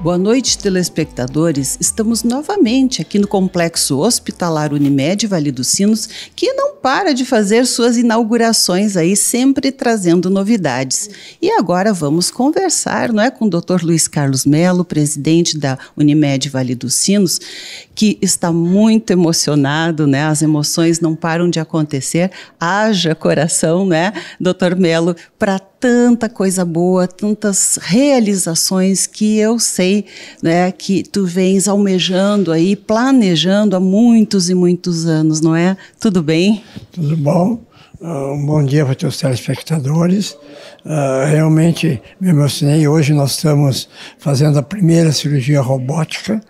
Boa noite, telespectadores. Estamos novamente aqui no Complexo Hospitalar Unimed Vale dos Sinos, que não para de fazer suas inaugurações aí, sempre trazendo novidades. E agora vamos conversar, não é, com o Dr. Luiz Carlos Melo, presidente da Unimed Vale dos Sinos, que está muito emocionado, né? As emoções não param de acontecer. Haja coração, né, Dr. Melo, para tanta coisa boa, tantas realizações que eu sei, né, que tu vens almejando aí, planejando há muitos e muitos anos, não é? Tudo bem? Tudo bom. Um bom dia para os telespectadores. Realmente me emocionei. Hoje nós estamos fazendo a primeira cirurgia robótica,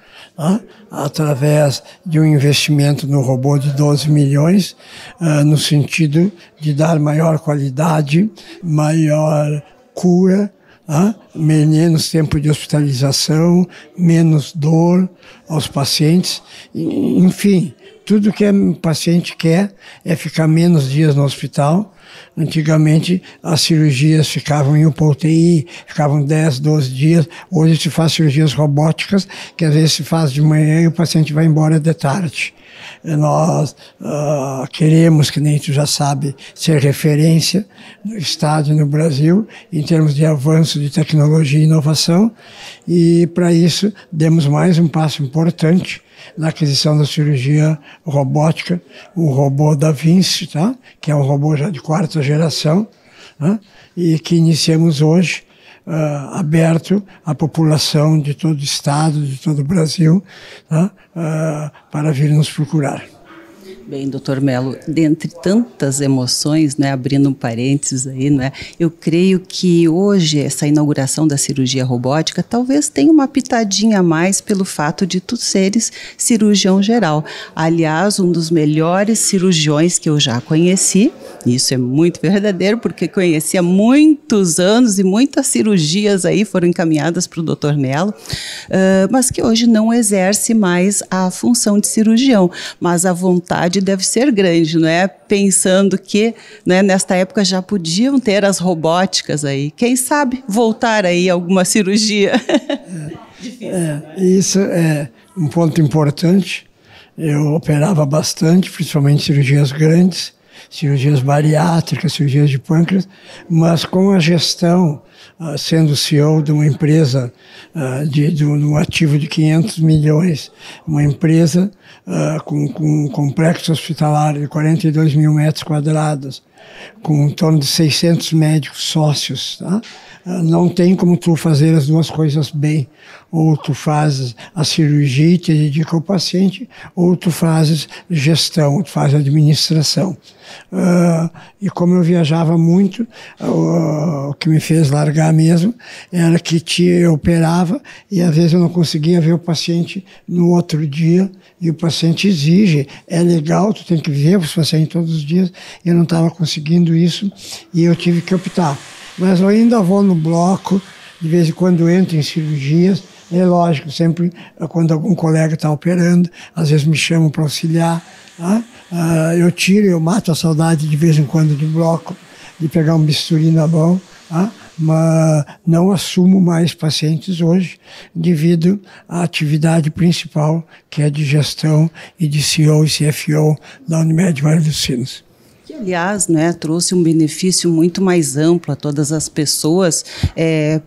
através de um investimento no robô de 12 milhões, no sentido de dar maior qualidade, maior cura, menos tempo de hospitalização, menos dor aos pacientes, enfim, tudo que o paciente quer é ficar menos dias no hospital. Antigamente as cirurgias ficavam em UTI, ficavam 10, 12 dias. Hoje se faz cirurgias robóticas, que às vezes se faz de manhã e o paciente vai embora de tarde. Nós queremos, que nem tu já sabe, ser referência no estado e no Brasil em termos de avanço de tecnologia e inovação, e para isso demos mais um passo importante na aquisição da cirurgia robótica, o robô Da Vinci, que é um robô já de quarta geração, e que iniciamos hoje, aberto à população de todo o estado, de todo o Brasil, para vir nos procurar. Bem, doutor Melo, dentre tantas emoções, né, abrindo um parênteses aí, né, eu creio que hoje essa inauguração da cirurgia robótica talvez tenha uma pitadinha a mais pelo fato de tu seres cirurgião geral. Aliás, um dos melhores cirurgiões que eu já conheci, isso é muito verdadeiro, porque conheci há muitos anos e muitas cirurgias aí foram encaminhadas para o doutor Melo, mas que hoje não exerce mais a função de cirurgião, mas a vontade deve ser grande, não é? Pensando que, né, nesta época já podiam ter as robóticas aí. Quem sabe voltar aí a alguma cirurgia? Isso é um ponto importante. Eu operava bastante, principalmente cirurgias grandes, cirurgias bariátricas, cirurgias de pâncreas, mas com a gestão, sendo CEO de uma empresa de um ativo de 500 milhões, uma empresa com um complexo hospitalar de 42 mil metros quadrados, com em torno de 600 médicos sócios, não tem como tu fazer as duas coisas bem. Ou tu fazes a cirurgia e te dedica ao paciente, ou tu fazes gestão, tu fazes administração. E como eu viajava muito, o que me fez largar mesmo era que eu operava e às vezes eu não conseguia ver o paciente no outro dia, e o paciente exige, é legal, tu tem que ver os pacientes todos os dias, e eu não estava conseguindo isso e eu tive que optar. Mas eu ainda vou no bloco, de vez em quando entro em cirurgias. É lógico, sempre quando algum colega está operando, às vezes me chamam para auxiliar. Eu mato a saudade de vez em quando de bloco, de pegar um bisturi na mão, mas não assumo mais pacientes hoje, devido à atividade principal, que é de gestão e de CEO e CFO da Unimed Vale dos Sinos. Que, aliás, né, trouxe um benefício muito mais amplo a todas as pessoas,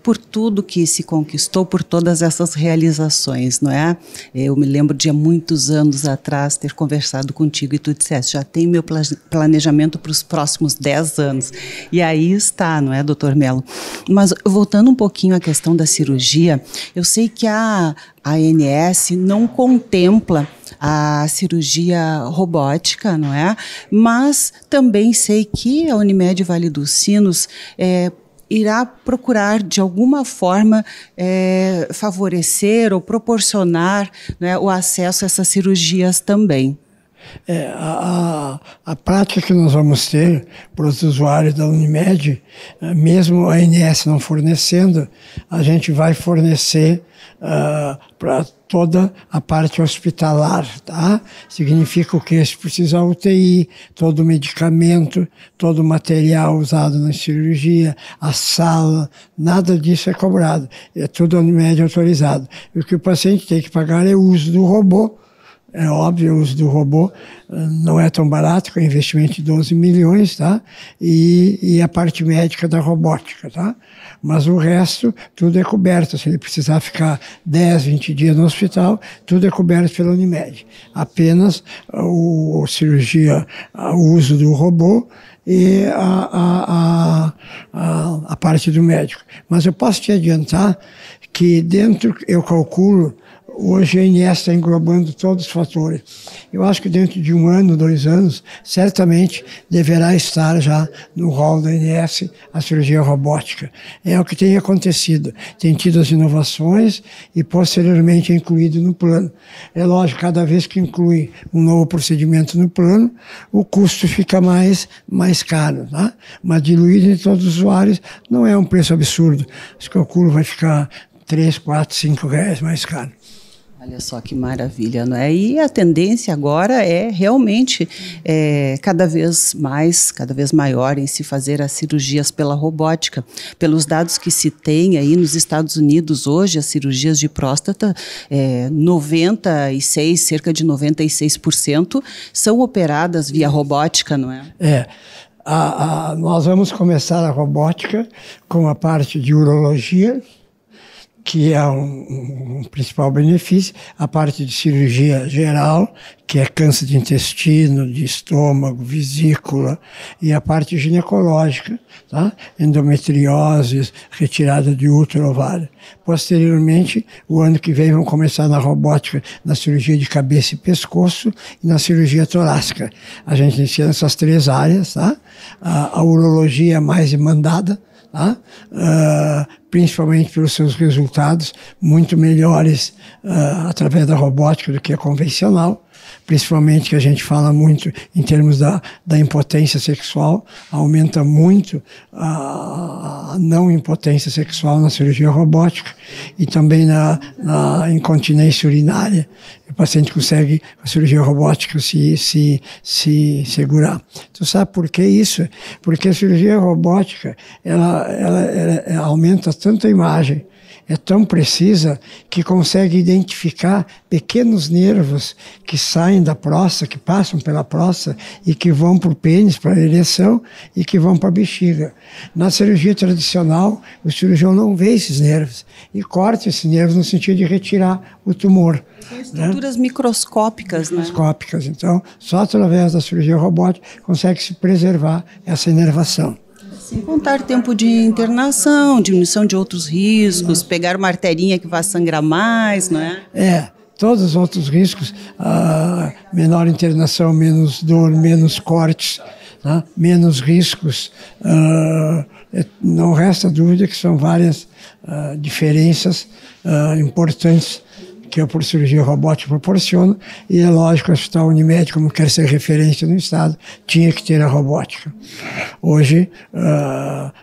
por tudo que se conquistou, por todas essas realizações, não é? Eu me lembro de há muitos anos atrás ter conversado contigo e tu disseste, já tenho meu planejamento para os próximos 10 anos. E aí está, não é, doutor Melo? Mas voltando um pouquinho à questão da cirurgia, eu sei que a ANS não contempla a cirurgia robótica, não é? Mas também sei que a Unimed Vale dos Sinos irá procurar, de alguma forma, favorecer ou proporcionar, né, o acesso a essas cirurgias também. A prática que nós vamos ter para os usuários da Unimed, mesmo a ANS não fornecendo, a gente vai fornecer para toda a parte hospitalar, tá? Significa o quê? Se precisar UTI, todo o medicamento, todo o material usado na cirurgia, a sala, nada disso é cobrado. É tudo Unimed autorizado. E o que o paciente tem que pagar é o uso do robô. É óbvio, o uso do robô não é tão barato, com investimento de 12 milhões, tá? E a parte médica da robótica, tá? Mas o resto, tudo é coberto. Se ele precisar ficar 10, 20 dias no hospital, tudo é coberto pela Unimed. Apenas o uso do robô e a parte do médico. Mas eu posso te adiantar que dentro, eu calculo, hoje a ANS está englobando todos os fatores. Eu acho que dentro de 1 ano, 2 anos, certamente deverá estar já no rol da ANS a cirurgia robótica. É o que tem acontecido. Tem tido as inovações e posteriormente é incluído no plano. É lógico, cada vez que inclui um novo procedimento no plano, o custo fica mais caro, tá? Mas diluído em todos os usuários não é um preço absurdo. Esse calculo vai ficar 3, 4, 5 reais mais caro. Olha só que maravilha, não é? E a tendência agora é realmente cada vez maior em se fazer as cirurgias pela robótica. Pelos dados que se tem aí nos Estados Unidos hoje, as cirurgias de próstata, cerca de 96% são operadas via robótica, não é? Nós vamos começar a robótica com a parte de urologia, que é um principal benefício, a parte de cirurgia geral, que é câncer de intestino, de estômago, vesícula, e a parte ginecológica, tá? Endometriose, retirada de útero, ovário. Posteriormente, o ano que vem, vamos começar na robótica, na cirurgia de cabeça e pescoço e na cirurgia torácica. A gente inicia nessas 3 áreas, tá? A urologia é mais demandada, tá? Principalmente pelos seus resultados muito melhores através da robótica do que a convencional, principalmente que a gente fala muito em termos da impotência sexual, aumenta muito a não impotência sexual na cirurgia robótica e também na incontinência urinária. O paciente consegue, com a cirurgia robótica, se segurar. Tu sabe por que isso? Porque a cirurgia robótica, ela aumenta tanto a imagem, é tão precisa que consegue identificar pequenos nervos que saem da próstata, que passam pela próstata e que vão para o pênis, para a ereção e que vão para a bexiga. Na cirurgia tradicional, o cirurgião não vê esses nervos e corta esses nervos no sentido de retirar o tumor. São estruturas microscópicas, né? Microscópicas. Então, só através da cirurgia robótica consegue-se preservar essa inervação. Sem contar tempo de internação, diminuição de outros riscos, pegar uma arterinha que vai sangrar mais, não é? Todos os outros riscos, menor internação, menos dor, menos cortes, tá? Menos riscos. Não resta dúvida que são várias diferenças importantes que a cirurgia robótica proporciona, e é lógico que o Hospital Unimed, como quer ser referência no estado, tinha que ter a robótica. Hoje,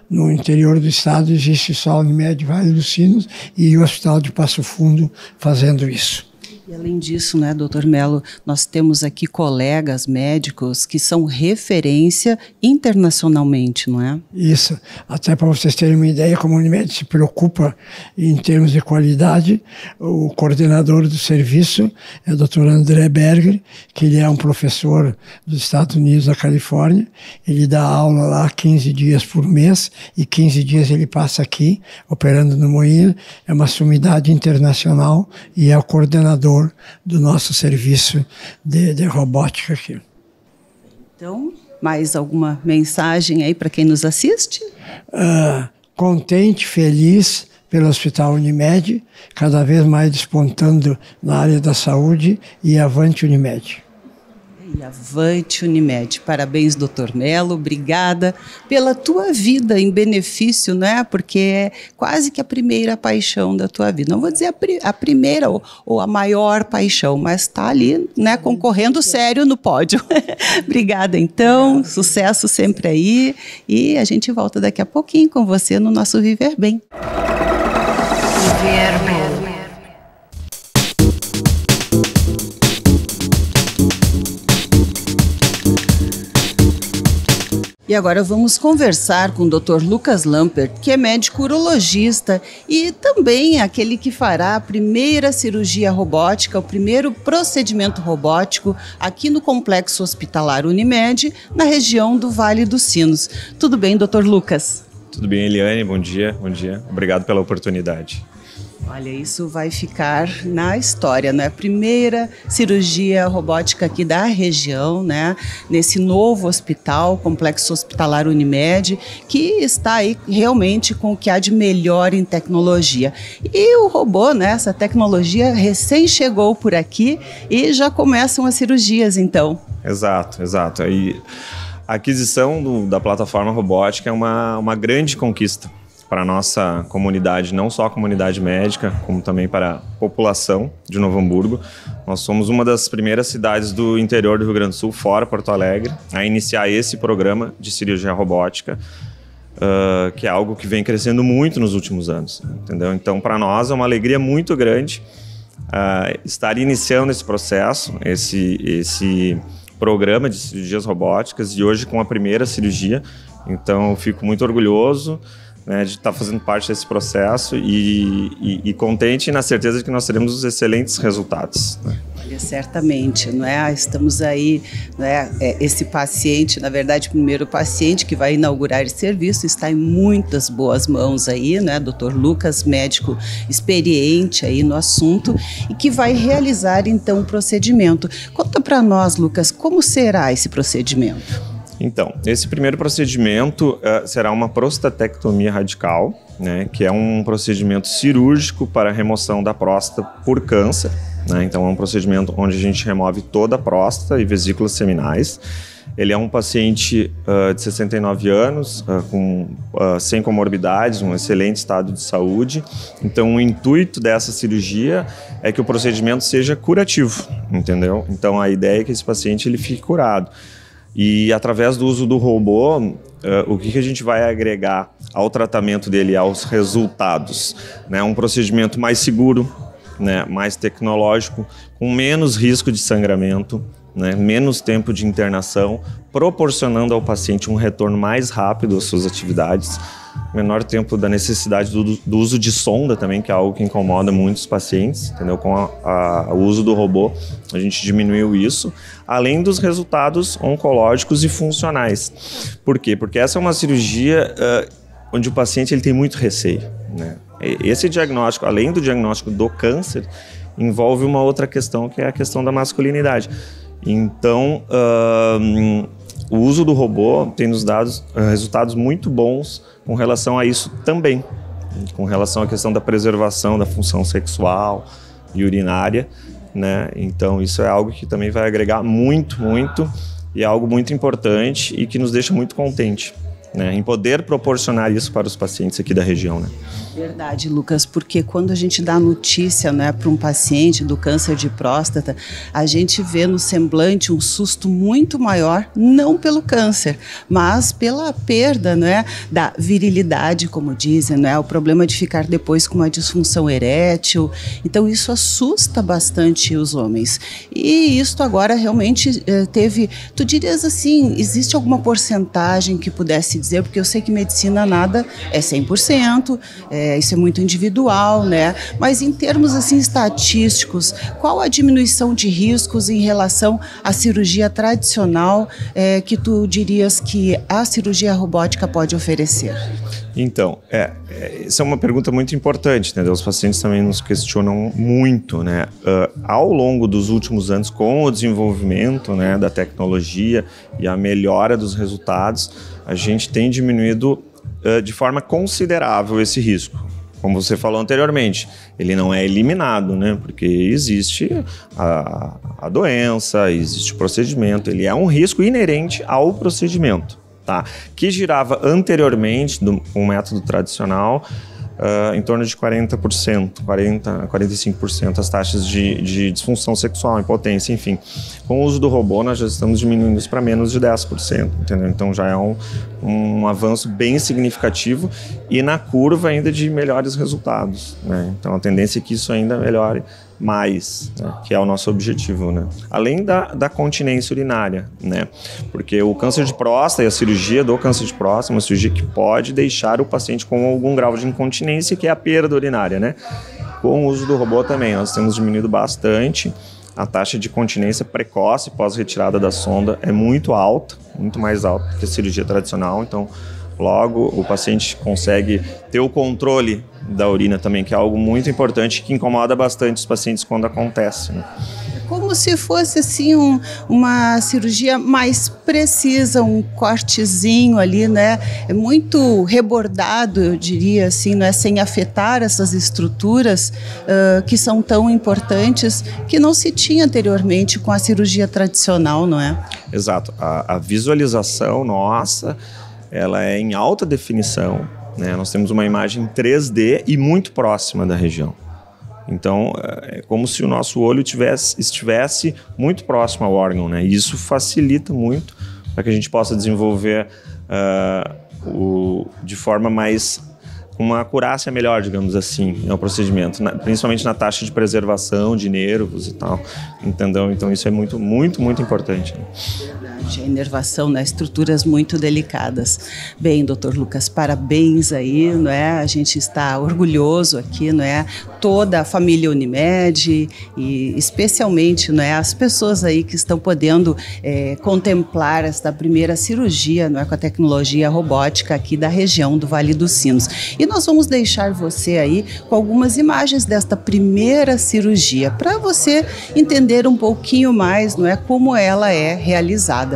no interior do estado, existe só a Unimed Vale dos Sinos e o Hospital de Passo Fundo fazendo isso. E além disso, né, doutor Mello, nós temos aqui colegas médicos que são referência internacionalmente, não é? Isso. Até para vocês terem uma ideia, como a Unimed se preocupa em termos de qualidade, o coordenador do serviço é o Dr. André Berger, que ele é um professor dos Estados Unidos, da Califórnia. Ele dá aula lá 15 dias por mês e 15 dias ele passa aqui, operando no Moinho. É uma sumidade internacional e é o coordenador do nosso serviço de robótica aqui. Então, mais alguma mensagem aí para quem nos assiste? Contente, feliz pelo Hospital Unimed, cada vez mais despontando na área da saúde, e avante Unimed. É E avante Unimed. Parabéns, doutor Melo, obrigada pela tua vida em benefício, né? Porque é quase que a primeira paixão da tua vida. Não vou dizer a primeira ou a maior paixão, mas está ali, né, concorrendo sério no pódio. Obrigada, então, sucesso sempre aí, e a gente volta daqui a pouquinho com você no nosso Viver Bem. Viver Bem. E agora vamos conversar com o Dr. Lucas Lampert, que é médico urologista e também aquele que fará a primeira cirurgia robótica, o primeiro procedimento robótico aqui no Complexo Hospitalar Unimed, na região do Vale dos Sinos. Tudo bem, Dr. Lucas? Tudo bem, Eliane? Bom dia, bom dia. Obrigado pela oportunidade. Olha, isso vai ficar na história, né? A primeira cirurgia robótica aqui da região, né? Nesse novo hospital, Complexo Hospitalar Unimed, que está aí realmente com o que há de melhor em tecnologia. E o robô, né? Essa tecnologia recém chegou por aqui e já começam as cirurgias, então. Exato. E a aquisição da plataforma robótica é uma grande conquista para a nossa comunidade, não só a comunidade médica, como também para a população de Novo Hamburgo. Nós somos uma das primeiras cidades do interior do Rio Grande do Sul, fora Porto Alegre, a iniciar esse programa de cirurgia robótica, que é algo que vem crescendo muito nos últimos anos, entendeu? Então, para nós é uma alegria muito grande estar iniciando esse processo, esse programa de cirurgias robóticas, e hoje com a primeira cirurgia. Então, eu fico muito orgulhoso, né, de estar fazendo parte desse processo e contente na certeza de que nós teremos excelentes resultados, né? Olha, certamente, não é? Estamos aí, não é? Esse paciente, na verdade, o primeiro paciente que vai inaugurar esse serviço está em muitas boas mãos aí, né? Dr. Lucas, médico experiente aí no assunto e que vai realizar então o procedimento. Conta para nós, Lucas, como será esse procedimento? Então, esse primeiro procedimento será uma prostatectomia radical, né, que é um procedimento cirúrgico para a remoção da próstata por câncer, né? Então, é um procedimento onde a gente remove toda a próstata e vesículas seminais. Ele é um paciente de 69 anos, sem comorbidades, um excelente estado de saúde. Então, o intuito dessa cirurgia é que o procedimento seja curativo, entendeu? Então, a ideia é que esse paciente ele fique curado. E através do uso do robô, o que a gente vai agregar ao tratamento dele, aos resultados, né? Um procedimento mais seguro, né? Mais tecnológico, com menos risco de sangramento, né? Menos tempo de internação, proporcionando ao paciente um retorno mais rápido às suas atividades, menor tempo da necessidade do uso de sonda também, que é algo que incomoda muitos pacientes, entendeu? Com o uso do robô, a gente diminuiu isso, além dos resultados oncológicos e funcionais. Por quê? Porque essa é uma cirurgia onde o paciente ele tem muito receio, né? Esse diagnóstico, além do diagnóstico do câncer, envolve uma outra questão, que é a questão da masculinidade. Então, o uso do robô tem nos dado resultados muito bons com relação a isso também, com relação à questão da preservação da função sexual e urinária, né? Então, isso é algo que também vai agregar muito, e é algo muito importante e que nos deixa muito contente, né, em poder proporcionar isso para os pacientes aqui da região, né? Verdade, Lucas, porque quando a gente dá notícia, né, para um paciente do câncer de próstata, a gente vê no semblante um susto muito maior, não pelo câncer, mas pela perda, né, da virilidade, como dizem, né, o problema de ficar depois com uma disfunção erétil. Então isso assusta bastante os homens. E isso agora realmente teve, tu dirias assim, existe alguma porcentagem que pudesse dizer, porque eu sei que medicina nada é 100%, isso é muito individual, né? Mas em termos assim estatísticos, qual a diminuição de riscos em relação à cirurgia tradicional que tu dirias que a cirurgia robótica pode oferecer? Então, essa é uma pergunta muito importante, né? Os pacientes também nos questionam muito, né? Ao longo dos últimos anos, com o desenvolvimento, né, da tecnologia e a melhora dos resultados, a gente tem diminuído de forma considerável esse risco, como você falou anteriormente, ele não é eliminado, né? Porque existe a doença, existe o procedimento, ele é um risco inerente ao procedimento, tá? Que girava anteriormente com o método tradicional em torno de 40%, 45% as taxas de disfunção sexual, impotência, enfim. Com o uso do robô, nós já estamos diminuindo isso para menos de 10%, entendeu? Então já é um avanço bem significativo e na curva ainda de melhores resultados, né? Então a tendência é que isso ainda melhore mais, né? Que é o nosso objetivo, né? Além da continência urinária, né? Porque o câncer de próstata e a cirurgia do câncer de próstata é uma cirurgia que pode deixar o paciente com algum grau de incontinência, que é a perda urinária, né? Com o uso do robô também, nós temos diminuído bastante a taxa de continência precoce pós-retirada da sonda, é muito alta, muito mais alta que a cirurgia tradicional, então logo o paciente consegue ter o controle da urina também, que é algo muito importante que incomoda bastante os pacientes quando acontece, né? Como se fosse assim uma cirurgia mais precisa, um cortezinho ali, né? É muito rebordado, eu diria assim, não é? Sem afetar essas estruturas que são tão importantes, que não se tinha anteriormente com a cirurgia tradicional, não é? Exato. A visualização nossa, ela é em alta definição, né? Nós temos uma imagem 3D e muito próxima da região. Então, é como se o nosso olho estivesse muito próximo ao órgão, né? E isso facilita muito para que a gente possa desenvolver de forma mais, com uma acurácia melhor, digamos assim, o procedimento, principalmente na taxa de preservação de nervos e tal, entendeu? Então isso é muito, muito, muito importante, né? A inervação, né? Estruturas muito delicadas. Bem, doutor Lucas, parabéns aí, não é? A gente está orgulhoso aqui, não é? Toda a família Unimed e especialmente, não é? As pessoas aí que estão podendo contemplar esta primeira cirurgia, não é? Com a tecnologia robótica aqui da região do Vale dos Sinos. E nós vamos deixar você aí com algumas imagens desta primeira cirurgia para você entender um pouquinho mais, não é? Como ela é realizada.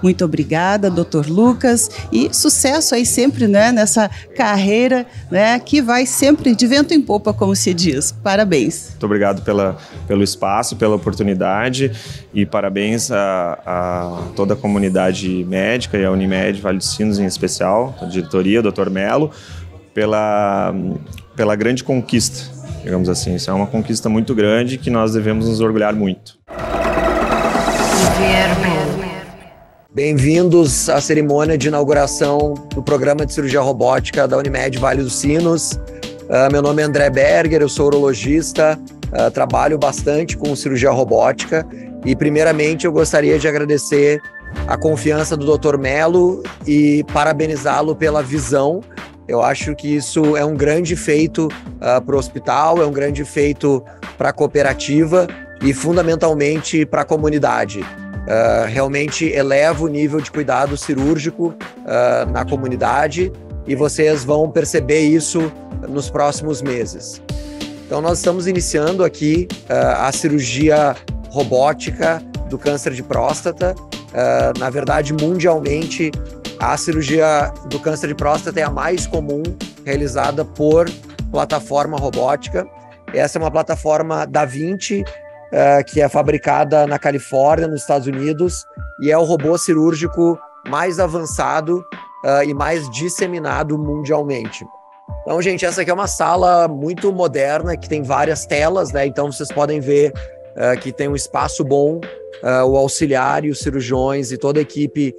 Muito obrigada, doutor Lucas, e sucesso aí sempre, né, nessa carreira, né, que vai sempre de vento em popa, como se diz. Parabéns. Muito obrigado pelo espaço, pela oportunidade e parabéns a toda a comunidade médica e a Unimed Vale dos Sinos em especial, a diretoria, doutor Melo, pela grande conquista, digamos assim. Isso é uma conquista muito grande que nós devemos nos orgulhar muito. Bem-vindos à cerimônia de inauguração do programa de cirurgia robótica da Unimed Vale dos Sinos. Meu nome é André Berger, eu sou urologista, trabalho bastante com cirurgia robótica e, primeiramente, eu gostaria de agradecer a confiança do Dr. Melo e parabenizá-lo pela visão. Eu acho que isso é um grande feito para o hospital, é um grande feito para a cooperativa e, fundamentalmente, para a comunidade. Realmente eleva o nível de cuidado cirúrgico na comunidade e vocês vão perceber isso nos próximos meses. Então nós estamos iniciando aqui a cirurgia robótica do câncer de próstata. Na verdade, mundialmente, a cirurgia do câncer de próstata é a mais comum realizada por plataforma robótica. Essa é uma plataforma Da Vinci, que é fabricada na Califórnia, nos Estados Unidos, e é o robô cirúrgico mais avançado e mais disseminado mundialmente. Então, gente, essa aqui é uma sala muito moderna, que tem várias telas, né? Então vocês podem ver que tem um espaço bom, o auxiliar e os cirurgiões e toda a equipe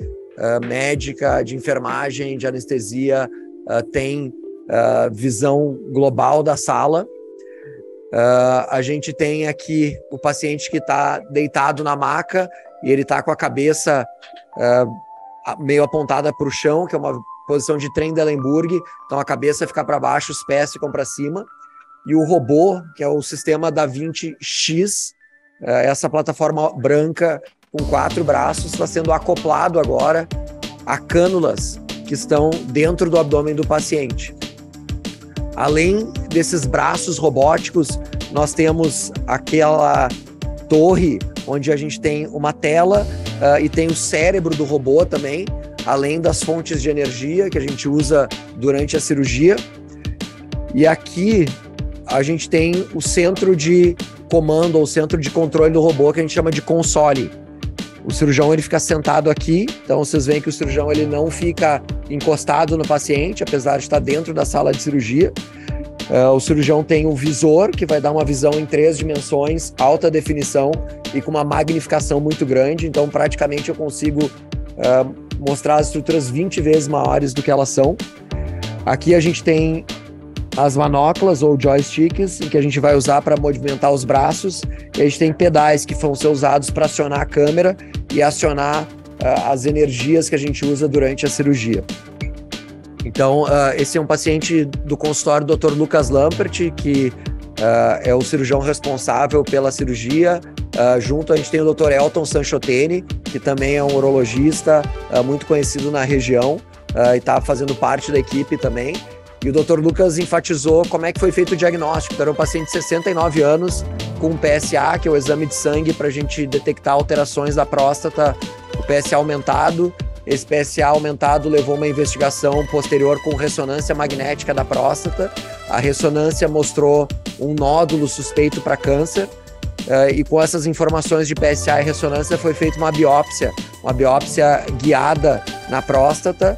médica, de enfermagem, de anestesia, tem visão global da sala. A gente tem aqui o paciente que está deitado na maca e ele está com a cabeça meio apontada para o chão, que é uma posição de Trendelenburg, então a cabeça fica para baixo, os pés ficam para cima. E o robô, que é o sistema Da Vinci X, essa plataforma branca com 4 braços, está sendo acoplado agora a cânulas que estão dentro do abdômen do paciente. Além desses braços robóticos, nós temos aquela torre onde a gente tem uma tela e tem o cérebro do robô também, além das fontes de energia que a gente usa durante a cirurgia. E aqui a gente tem o centro de comando ou centro de controle do robô, que a gente chama de console. O cirurgião ele fica sentado aqui, então vocês veem que o cirurgião ele não fica encostado no paciente, apesar de estar dentro da sala de cirurgia. O cirurgião tem um visor que vai dar uma visão em 3 dimensões, alta definição e com uma magnificação muito grande, então praticamente eu consigo mostrar as estruturas 20 vezes maiores do que elas são. Aqui a gente tem as manoplas ou joysticks, em que a gente vai usar para movimentar os braços, e a gente tem pedais que vão ser usados para acionar a câmera e acionar as energias que a gente usa durante a cirurgia. Então, esse é um paciente do consultório do Dr. Lucas Lampert, que é o cirurgião responsável pela cirurgia. Junto a gente tem o Dr. Elton Sanchotene, que também é um urologista muito conhecido na região e está fazendo parte da equipe também. E o Dr. Lucas enfatizou como é que foi feito o diagnóstico. Era um paciente de 69 anos com PSA, que é o exame de sangue para a gente detectar alterações da próstata, o PSA aumentado. Esse PSA aumentado levou uma investigação posterior com ressonância magnética da próstata. A ressonância mostrou um nódulo suspeito para câncer. E com essas informações de PSA e ressonância foi feita uma biópsia guiada na próstata,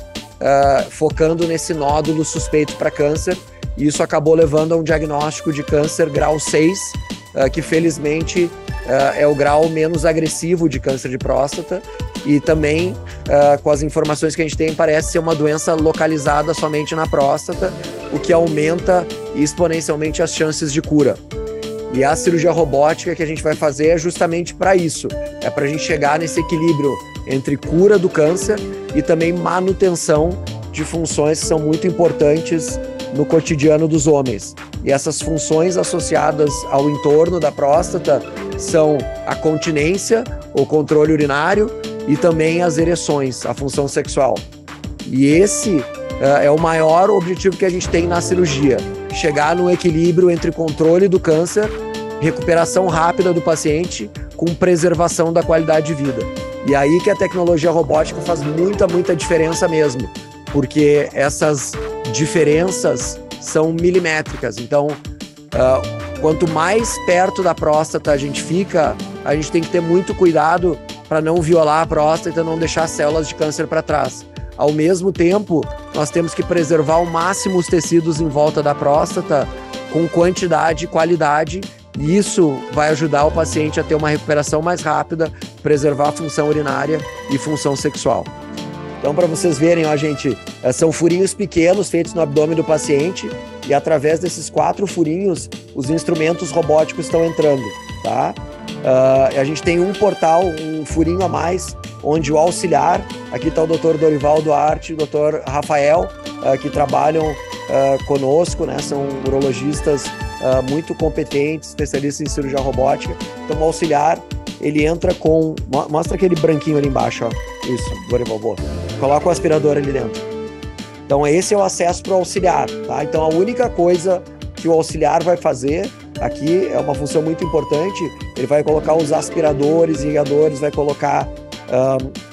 focando nesse nódulo suspeito para câncer. E isso acabou levando a um diagnóstico de câncer grau 6, que felizmente é o grau menos agressivo de câncer de próstata. E também, com as informações que a gente tem, parece ser uma doença localizada somente na próstata, o que aumenta exponencialmente as chances de cura. E a cirurgia robótica que a gente vai fazer é justamente para isso. É para a gente chegar nesse equilíbrio entre cura do câncer e também manutenção de funções que são muito importantes no cotidiano dos homens. E essas funções associadas ao entorno da próstata são a continência, o controle urinário e também as ereções, a função sexual. E esse é o maior objetivo que a gente tem na cirurgia: chegar no equilíbrio entre controle do câncer, recuperação rápida do paciente, com preservação da qualidade de vida. E aí que a tecnologia robótica faz muita diferença mesmo, porque essas diferenças são milimétricas. Então, quanto mais perto da próstata a gente fica, a gente tem que ter muito cuidado para não violar a próstata e não deixar células de câncer para trás. Ao mesmo tempo, nós temos que preservar ao máximo os tecidos em volta da próstata com quantidade e qualidade, e isso vai ajudar o paciente a ter uma recuperação mais rápida, preservar a função urinária e função sexual. Então, para vocês verem, ó, gente, são furinhos pequenos feitos no abdômen do paciente, e através desses 4 furinhos, os instrumentos robóticos estão entrando, tá? A gente tem um portal, um furinho a mais, onde o auxiliar, aqui está o Dr. Dorival Duarte e o Dr. Rafael, que trabalham conosco, né? São urologistas muito competentes, especialistas em cirurgia robótica. Então, o auxiliar, ele entra com... Mostra aquele branquinho ali embaixo, ó. Isso, Dorival, boa. Coloca o aspirador ali dentro. Então, esse é o acesso para o auxiliar, tá? Então, a única coisa que o auxiliar vai fazer aqui é uma função muito importante. Ele vai colocar os aspiradores, irrigadores, vai colocar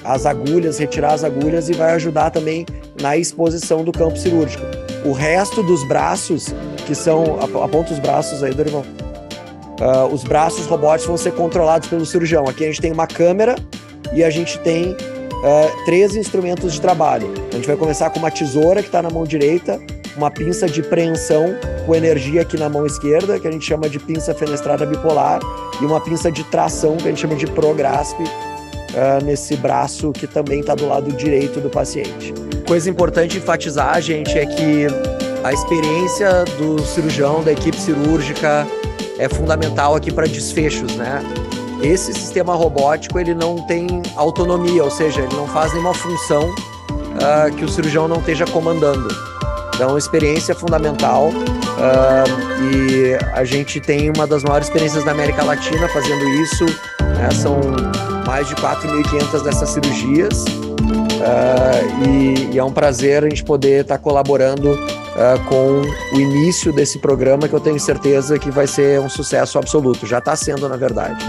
as agulhas, retirar as agulhas e vai ajudar também na exposição do campo cirúrgico. O resto dos braços, que são... Aponta os braços aí, Dorival. Os braços robóticos vão ser controlados pelo cirurgião. Aqui a gente tem uma câmera e a gente tem 3 instrumentos de trabalho. A gente vai começar com uma tesoura que está na mão direita, uma pinça de preensão com energia aqui na mão esquerda, que a gente chama de pinça fenestrada bipolar, e uma pinça de tração, que a gente chama de ProGrasp, nesse braço que também está do lado direito do paciente. Coisa importante enfatizar, gente, é que a experiência do cirurgião, da equipe cirúrgica, é fundamental aqui para desfechos, né? Esse sistema robótico, ele não tem autonomia, ou seja, ele não faz nenhuma função que o cirurgião não esteja comandando. Então, a experiência é fundamental e a gente tem uma das maiores experiências da América Latina fazendo isso, né? São mais de 4.500 dessas cirurgias e é um prazer a gente poder estar colaborando com o início desse programa, que eu tenho certeza que vai ser um sucesso absoluto. Já está sendo, na verdade.